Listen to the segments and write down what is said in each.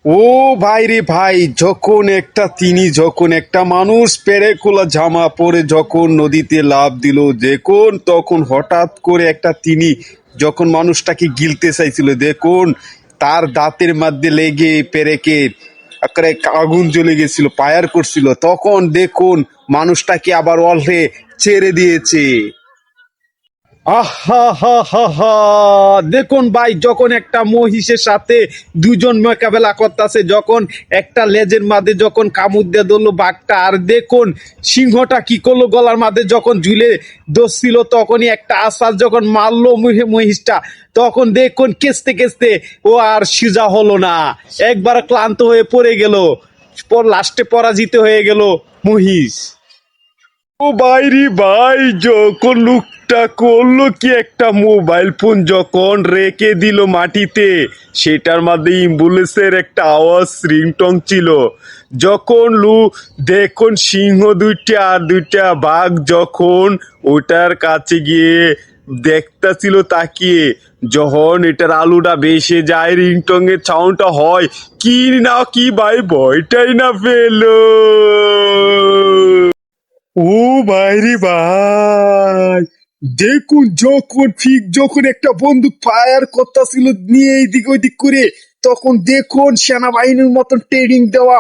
ও ভাই রে ভাই, যখন একটা মানুষ পেরেকোলা জামা পরে যখন নদীতে লাফ দিল, তখন হঠাৎ করে একটা তিনি যখন মানুষটাকে গিলতে চাইছিল, দেখুন তার দাঁতের মধ্যে লেগে পেরেকের একেবারে আগুন জ্বলে গেছিল, ফায়ার করছিল, তখন দেখুন মানুষটাকে আবার অলরে ছেড়ে দিয়েছে। আহা হা হা হা, দেখুন ভাই, যখন একটা মহিষের সাথে দুজন মোকাবেলা করতেছে, যখন একটা লেজের মাঝে যখন কামড় দিয়ে ধরলো বাঘটা, আর দেখুন সিংহটা কি করলো, গলার মাঝে যখন ঝুলে ধরছিল তখনই একটা আছাড় যখন মারলো মহিষটা, তখন দেখুন কেসতে কেসতে ও আর সিজা হলো না, একবার ক্লান্ত হয়ে পড়ে গেল, লাস্টে পরাজিত হয়ে গেল মহিষ। ও ভাই রে ভাই, যখন লোকটা করলো কি, একটা মোবাইল ফোন যখন রেখে দিল মাটিতে, সেটার মধ্যে অ্যাম্বুলেন্সের একটা আওয়াজ রিংটং ছিল, যখন দেখুন সিংহ দুইটা আর দুইটা বাঘ যখন ওটার কাছে গিয়ে দেখতাছিল তাকিয়ে, যখন এটার আলুটা ভেসে যায়, রিংটং এর সাউন্ডটা হয়, কি না কি ভাই, ভয়টাই না পেলো। ও ভাই রে ভাই, দেখুন যখন একটা বন্দুক ফায়ার করতেছিল নিয়ে এইদিক ওইদিক করে, তখন দেখুন সেনাবাহিনীর মতন ট্রেনিং দেওয়া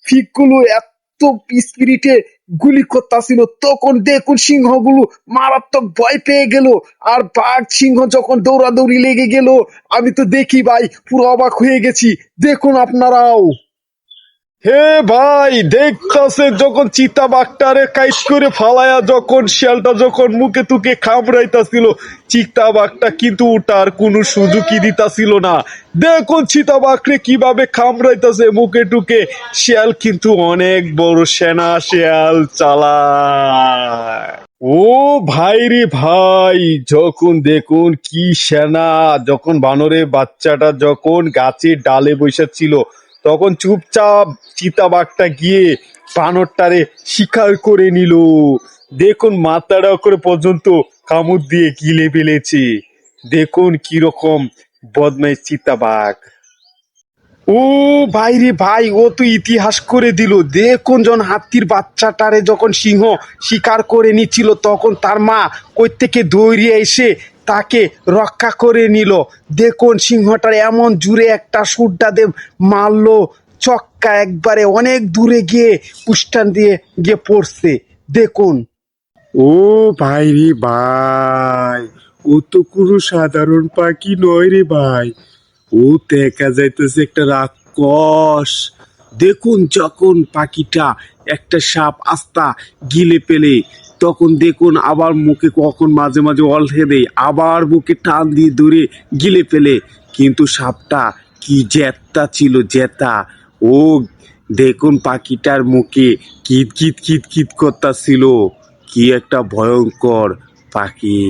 ফিকগুলো এত স্পিরিটে গুলি করতেছিল, তখন দেখুন সিংহগুলো মারাত্মক ভয় পেয়ে গেল, আর বাঘ সিংহ যখন দৌড়াদৌড়ি লেগে গেল, আমি তো দেখি ভাই পুরো অবাক হয়ে গেছি। দেখুন আপনারাও। হে ভাই, দেখতাছে যখন চিতা বাঘটারে কাইট করে ফালায়া যখন শিয়ালটা যখন মুখে তুকে খামড়াইতাছিল, চিতা বাঘটা কিন্তু ওটার কোনো সুযোগই দিতাছিল না। দেখুন চিতা বাঘরে কিভাবে খামড়াইতাছে মুখে টুকে, শিয়াল কিন্তু অনেক বড় সেনা, শিয়াল চালায়। ও ভাই রে ভাই, যখন দেখুন কি সেনা, যখন বানরের বাচ্চাটা যখন গাছের ডালে বসেছিল, তখন চুপচাপ চিতাবাঘটা গিয়ে বানরটারে শিকার করে নিল, দেখুন মাথাটা করে পর্যন্ত কামড় দিয়ে গিলে ফেলেছে। দেখুন কিরকম বদমাইশ চিতাবাঘ। ও ভাই রে ভাই, ও তো ইতিহাস করে দিল, দেখুন যখন হাতির বাচ্চাটারে যখন সিংহ শিকার করে নিচ্ছিল, তখন তার মা কই থেকে দৌড়িয়ে এসে তাকে রক্ষা করে নিল, দেখুন সিংহটার এমন জুড়ে একটা সুরটা দে মারলো, চক্কা একবারে অনেক দূরে গিয়ে উষ্ঠান দিয়ে গিয়ে পড়ছে, দেখুন। ও ভাই রে ভাই, ও তো কোনো সাধারণ পাখি নয় রে ভাই, ও দেখা যাইতেছে একটা রাক্ষস। দেখুন যখন পাখিটা একটা সাপ আস্তা গিলে পেলে, তখন দেখুন আবার মুখে কখন মাঝে মাঝে অলহে দেয়, আবার বুকে টান দিয়ে ধরে গিলে ফেলে, কিন্তু সাপটা কি জেতা ছিল, জেতা। ও দেখুন পাখিটার মুখে কিত কিত কিত কিত করতাছিল, কি একটা ভয়ঙ্কর পাখি।